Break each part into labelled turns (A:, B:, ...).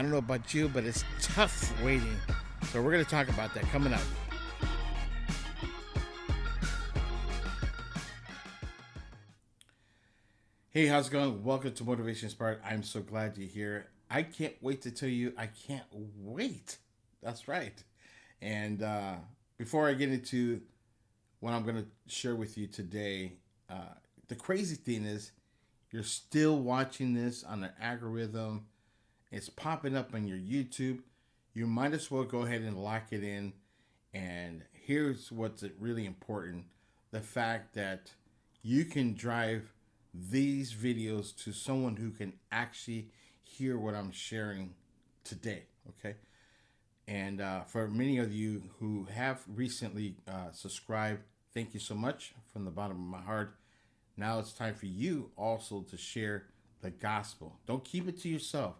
A: I don't know about you, but it's tough waiting. So we're going to talk about that coming up. Hey, how's it going? Welcome to Motivation Inspired. I'm so glad you're here. I can't wait to tell you, I can't wait. That's right. And before I get into what I'm going to share with you today, the crazy thing is you're still watching this on an algorithm. It's popping up on your YouTube. You might as well go ahead and lock it in. And here's what's really important: the fact that you can drive these videos to someone who can actually hear what I'm sharing today. Okay. And for many of you who have recently subscribed, thank you so much from the bottom of my heart. Now it's time for you also to share the gospel. Don't keep it to yourself.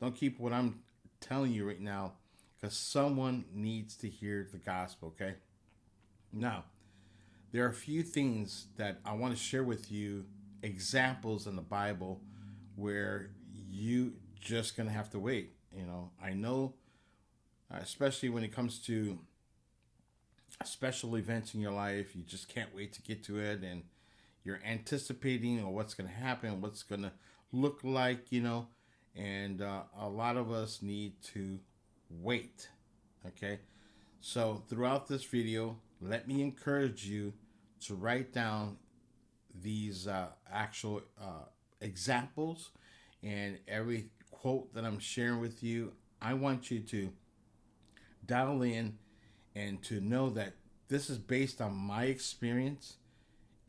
A: Don't keep what I'm telling you right now, because someone needs to hear the gospel, okay? Now, there are a few things that I want to share with you, examples in the Bible where you just going to have to wait. I know, especially when it comes to special events in your life, you just can't wait to get to it, and you're anticipating what's going to happen, what's going to look like, and a lot of us need to wait. Okay, so throughout this video, let me encourage you to write down these actual examples, and every quote that I'm sharing with you, I want you to dial in and to know that this is based on my experience,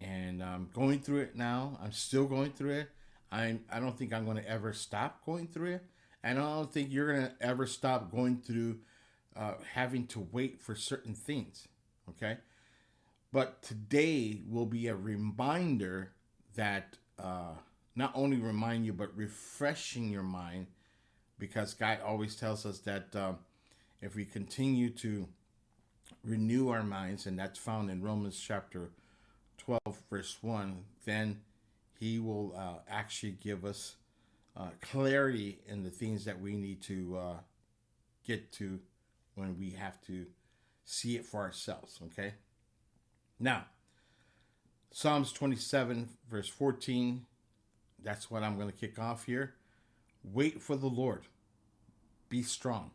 A: and I'm going through it now. I'm still going through it. I don't think I'm going to ever stop going through it. And I don't think you're going to ever stop going through having to wait for certain things. Okay? But today will be a reminder that not only remind you, but refreshing your mind, because God always tells us that if we continue to renew our minds, and that's found in Romans chapter 12, verse 1, then he will actually give us clarity in the things that we need to get to when we have to see it for ourselves, okay? Now, Psalms 27, verse 14, that's what I'm going to kick off here. Wait for the Lord. Be strong,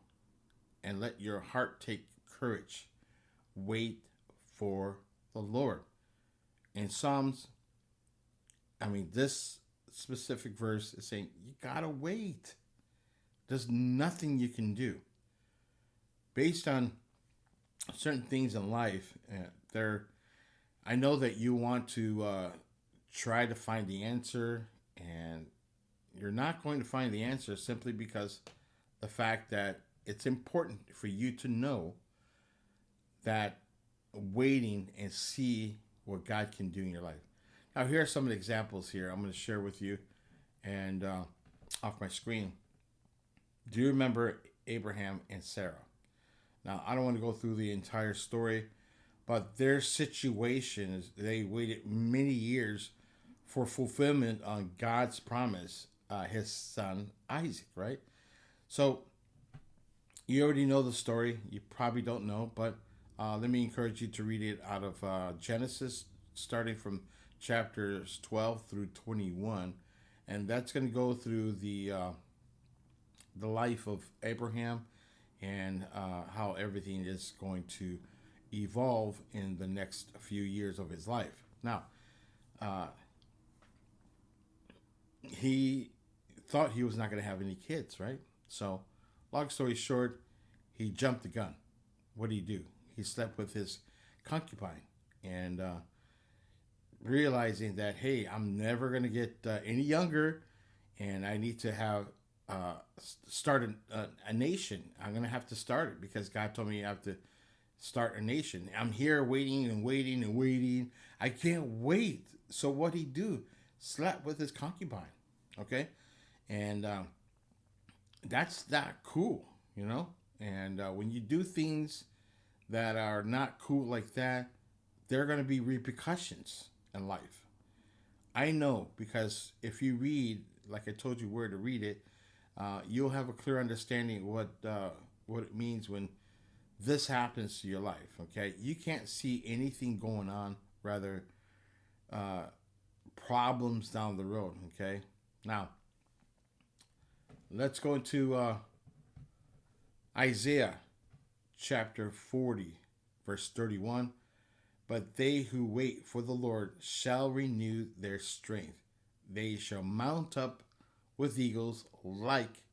A: and let your heart take courage. Wait for the Lord. In Psalms, this specific verse is saying you gotta wait. There's nothing you can do based on certain things in life. I know that you want to try to find the answer, and you're not going to find the answer simply because the fact that it's important for you to know that waiting and see what God can do in your life. Now, here are some of the examples here I'm going to share with you, and off my screen. Do you remember Abraham and Sarah? Now, I don't want to go through the entire story, but their situation is they waited many years for fulfillment on God's promise, his son Isaac, right? So, you already know the story. You probably don't know, but let me encourage you to read it out of Genesis, starting from chapters 12 through 21, and that's going to go through the life of Abraham, and how everything is going to evolve in the next few years of his life. Now, he thought he was not going to have any kids, right? So, long story short, he jumped the gun. What did he do? He slept with his concubine, and realizing that, hey, I'm never going to get any younger, and I need to have start a nation. I'm going to have to start it because God told me I have to start a nation. I'm here waiting and waiting and waiting. I can't wait. So what he do? Slept with his concubine. Okay, and that's not cool, And when you do things that are not cool like that, there are going to be repercussions in life. I know, because if you read, like I told you where to read it, you'll have a clear understanding what it means when this happens to your life. Okay, you can't see anything going on, rather uh, problems down the road. Okay, now let's go into Isaiah chapter 40, verse 31. But they who wait for the Lord shall renew their strength. They shall mount up with eagles, like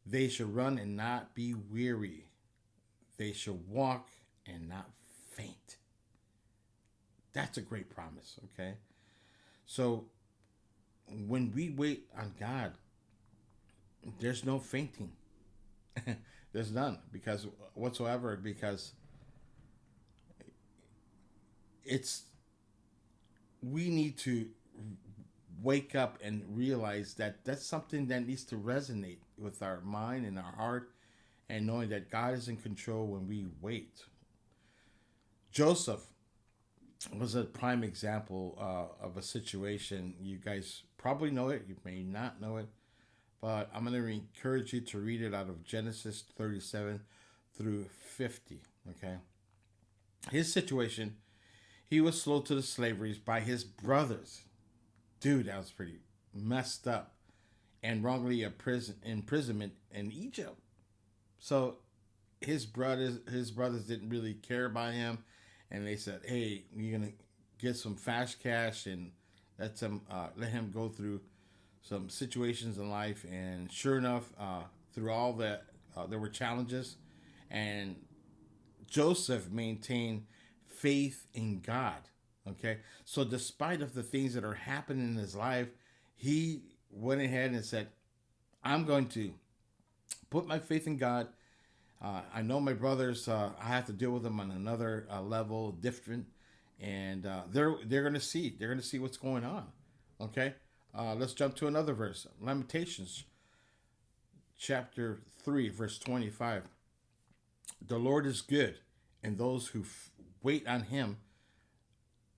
A: they shall run and not be weary. They shall walk and not faint. That's a great promise, okay? So when we wait on God, there's no fainting. There's none because whatsoever, because it's we need to wake up and realize that that's something that needs to resonate with our mind and our heart, and knowing that God is in control when we wait. Joseph was a prime example of a situation. You guys probably know it, you may not know it, but I'm going to encourage you to read it out of Genesis 37 through 50. Okay, his situation, he was sold to the slaveries by his brothers. Dude, that was pretty messed up, and wrongly imprisonment in Egypt. So his brothers didn't really care about him, and they said, "Hey, you're gonna get some fast cash and let him go through some situations in life." And sure enough, through all that, there were challenges, and Joseph maintained faith in God. Okay, so despite of the things that are happening in his life, he went ahead and said, "I'm going to put my faith in God. I know my brothers. I have to deal with them on another level, different, and they're going to see. They're going to see what's going on." Okay, let's jump to another verse. Lamentations chapter 3, verse 25. The Lord is good, and those who wait on Him,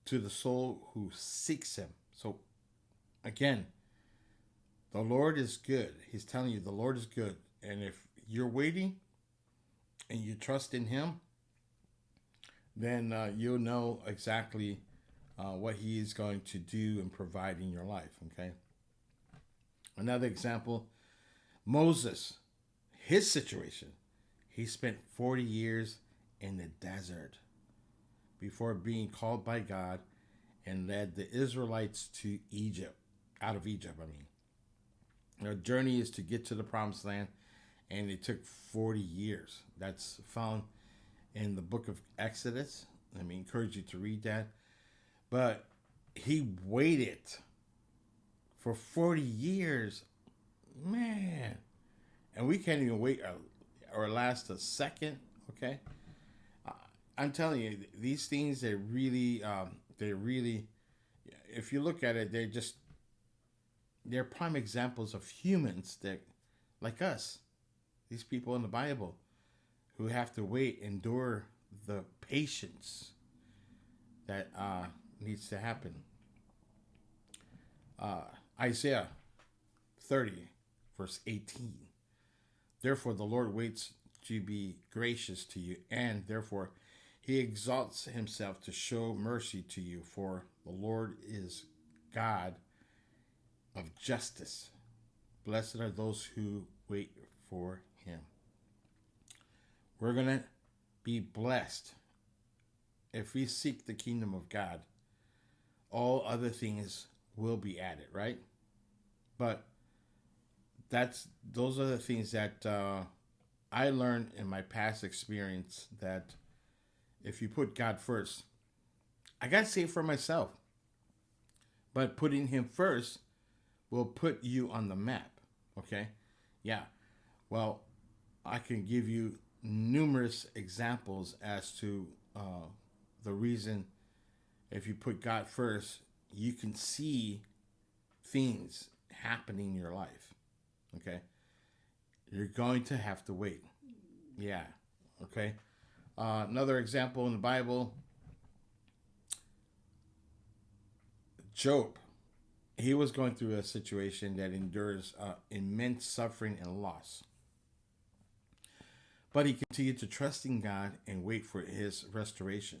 A: to the soul who seeks Him. So again, the Lord is good. He's telling you the Lord is good, and if you're waiting and you trust in Him, then you'll know exactly what He is going to do and provide in your life. Okay. Another example, Moses, his situation. He spent 40 years in the desert before being called by God and led the Israelites to Egypt, out of Egypt, I mean. Their journey is to get to the promised land, and it took 40 years. That's found in the book of Exodus. Let me encourage you to read that. But he waited for 40 years. Man. And we can't even wait or last a second, okay? I'm telling you, these things, they're really, if you look at it, they're prime examples of humans that, like us, these people in the Bible, who have to wait, endure the patience that needs to happen. Uh, Isaiah 30, verse 18. Therefore, the Lord waits to be gracious to you, and therefore He exalts Himself to show mercy to you, for the Lord is God of justice. Blessed are those who wait for Him. We're going to be blessed if we seek the kingdom of God. All other things will be added, right? But those are the things that I learned in my past experience, that if you put God first, I got to say it for myself, but putting Him first will put you on the map. Okay? Yeah. Well, I can give you numerous examples as to the reason, if you put God first, you can see things happening in your life. Okay? You're going to have to wait. Yeah. Okay? Another example in the Bible, Job. he was going through a situation that endures immense suffering and loss. But he continued to trust in God and wait for his restoration.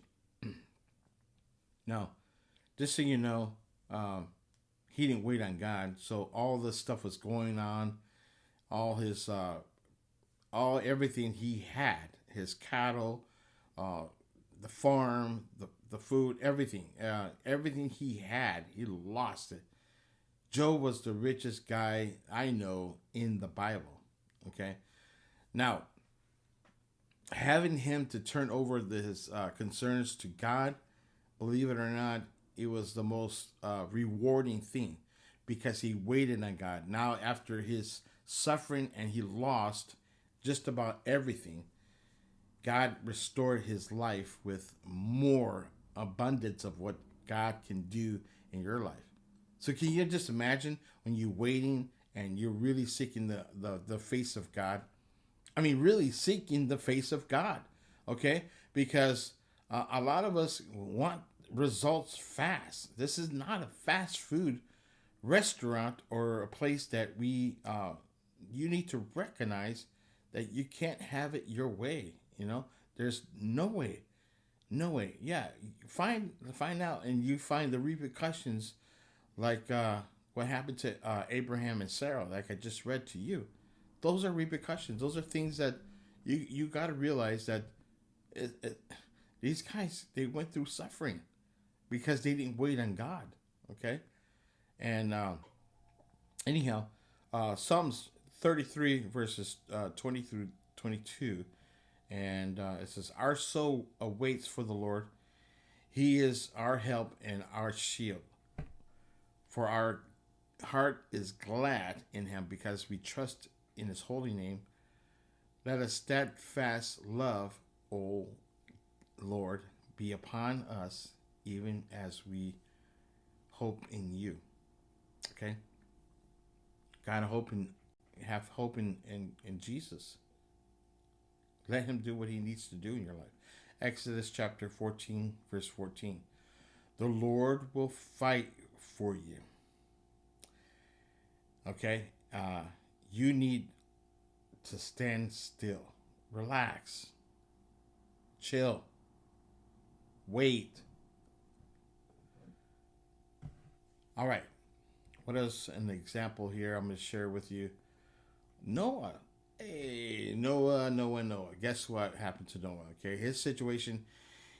A: Now, just so you know, um, he didn't wait on God. So all this stuff was going on. All his, all everything he had, his cattle, uh, the farm, the food, everything he had, he lost it. Job was the richest guy I know in the Bible. Okay, now having him to turn over his concerns to God, believe it or not, it was the most rewarding thing because he waited on God. Now, after his suffering and he lost just about everything, God restored his life with more abundance of what God can do in your life. So, can you just imagine when you're waiting and you're really seeking the face of God? I mean, really seeking the face of God, okay? Because a lot of us want results fast. This is not a fast food restaurant or a place that you need to recognize that you can't have it your way. You know, there's no way, no way. Yeah, find out, and you find the repercussions, like what happened to Abraham and Sarah, like I just read to you. Those are repercussions. Those are things that you got to realize that it, it, these guys, they went through suffering because they didn't wait on God. Okay, and anyhow, Psalms 33 verses 20 through 22, and it says, "Our soul awaits for the Lord; He is our help and our shield. For our heart is glad in Him because we trust in His holy name. Let a steadfast love, O Lord, be upon us, even as we hope in you." Okay, gotta have hope in Jesus. Let Him do what He needs to do in your life. Exodus chapter 14, verse 14. The Lord will fight for you. Okay, you need to stand still, relax, chill, wait. All right. What else? An example here I'm going to share with you. Noah. Hey, Noah. Guess what happened to Noah? Okay, his situation,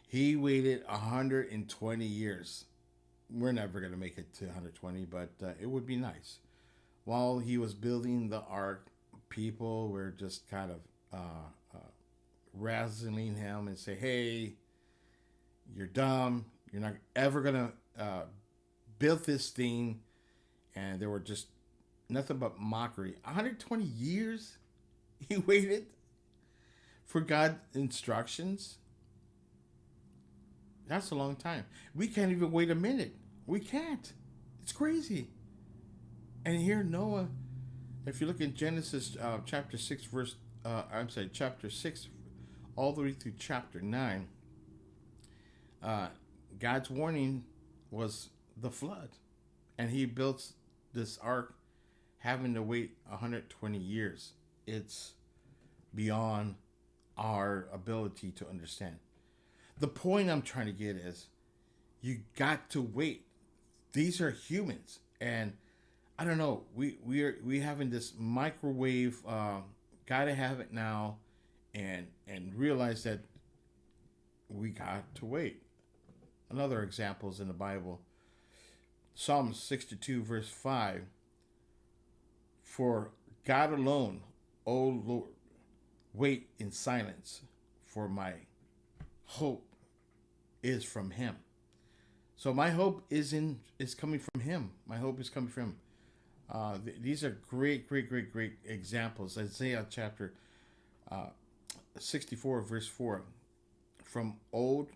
A: he waited 120 years. We're never going to make it to 120, but it would be nice. While he was building the ark, people were just kind of razzling him and say, "Hey, you're dumb. You're not ever going to build this thing." And there were just nothing but mockery. 120 years he waited for God's instructions. That's a long time. We can't even wait a minute. We can't. It's crazy. And here Noah, if you look in Genesis chapter 6, chapter 6, all the way through chapter 9, God's warning was the flood. And he built this ark having to wait 120 years. It's beyond our ability to understand. The point I'm trying to get is you got to wait. These are humans. And I don't know, we having this microwave, gotta have it now, and realize that we got to wait. Another example is in the Bible. Psalm 62 verse 5. For God alone, O Lord, wait in silence, for my hope is from Him. So my hope is coming from Him. My hope is coming from Him. These are great examples. Isaiah chapter 64 verse 4. From old,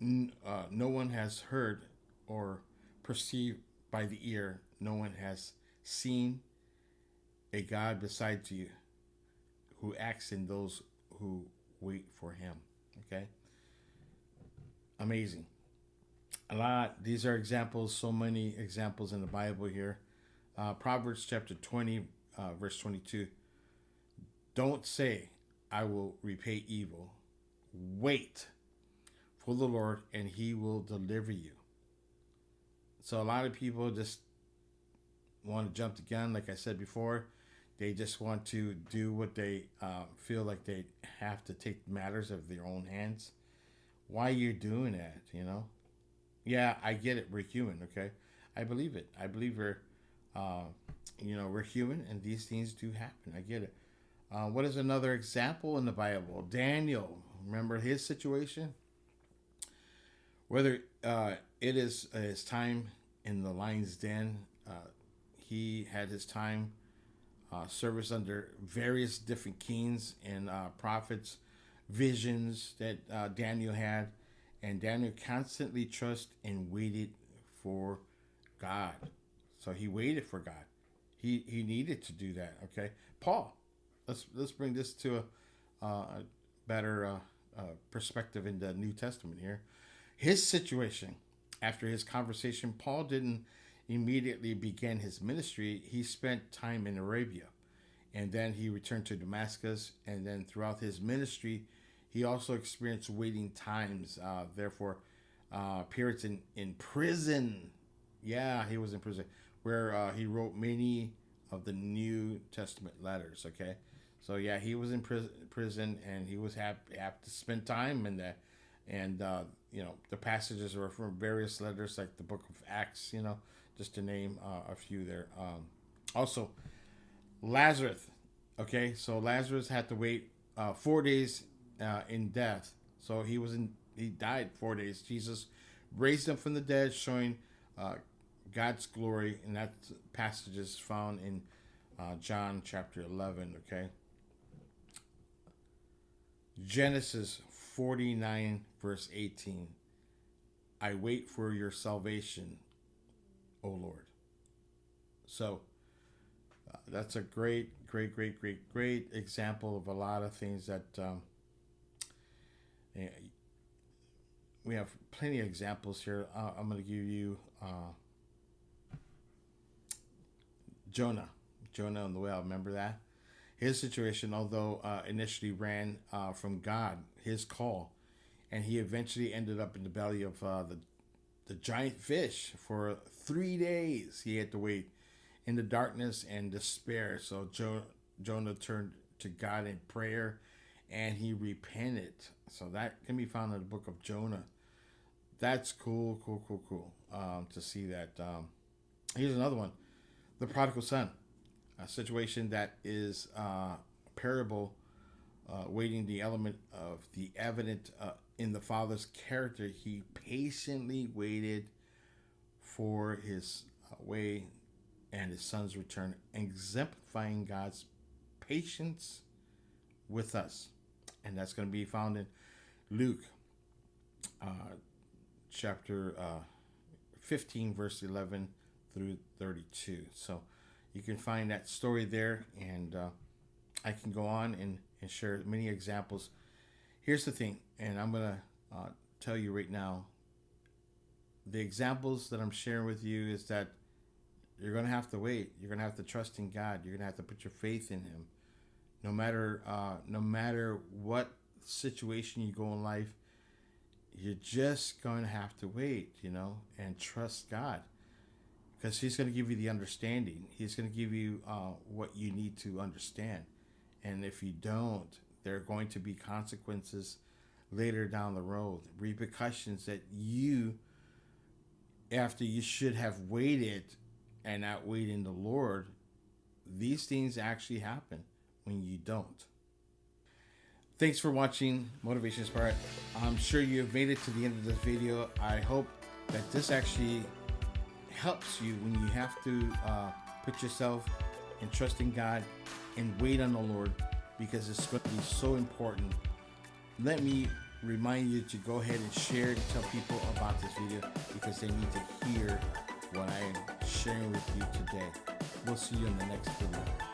A: no one has heard or perceived by the ear. No one has seen a God besides you who acts in those who wait for Him. Okay? Amazing. A lot. These are examples, so many examples in the Bible here. Proverbs chapter 20, verse 22. Don't say, I will repay evil. Wait for the Lord, and he will deliver you. So a lot of people just want to jump the gun, like I said before. They just want to do what they feel like they have to take matters of their own hands. Why you're doing that, you know? Yeah, I get it. We're human, okay? I believe it. I believe uh, we're human, and these things do happen. I get it. What is another example in the Bible? Daniel. Remember his situation? Whether it is his time in the lion's den, he had his time service under various different kings and prophets, visions that Daniel had, and Daniel constantly trusted and waited for God. So he waited for God. He needed to do that. Okay, Paul. Let's bring this to a better perspective in the New Testament here. His situation after his conversation, Paul didn't immediately begin his ministry. He spent time in Arabia, and then he returned to Damascus. And then throughout his ministry, he also experienced waiting times. Therefore, periods in prison. Yeah, he was in prison where he wrote many of the New Testament letters. Okay, so yeah, he was in prison, and he was have to spend time in that. And the passages were from various letters, like the book of Acts. Just to name a few there. Also, Lazarus. Okay, so Lazarus had to wait 4 days in death. So he died 4 days. Jesus raised him from the dead, showing God's glory, and that passage is found in John chapter 11. Okay, Genesis 49 verse 18. I wait for your salvation, O Lord. So that's a great example of a lot of things that we have plenty of examples here. I'm going to give you Jonah and the whale. Remember that? His situation, although initially ran from God, his call, and he eventually ended up in the belly of the giant fish for 3 days. He had to wait in the darkness and despair. So Jonah turned to God in prayer, and he repented. So that can be found in the book of Jonah. That's cool to see that. Here's another one, the prodigal son, a situation that is parable, waiting the element of the evident in the father's character. He patiently waited for his way and his son's return, exemplifying God's patience with us. And that's going to be found in Luke chapter 15, verse 11 through 32. So you can find that story there, and I can go on and share many examples. Here's the thing, and I'm going to tell you right now, the examples that I'm sharing with you is that you're going to have to wait. You're going to have to trust in God. You're going to have to put your faith in him. No matter what situation you go in life, you're just going to have to wait, and trust God, because he's going to give you the understanding. He's going to give you what you need to understand. And if you don't, there are going to be consequences later down the road, repercussions that after you should have waited and not wait in the Lord, these things actually happen when you don't. Thanks for watching Motivation Inspired. I'm sure you've made it to the end of this video. I hope that this actually helps you when you have to put yourself and trust in God and wait on the Lord, because it's going to be so important. Let me remind you to go ahead and share and tell people about this video, because they need to hear what I am sharing with you today. We'll see you in the next video.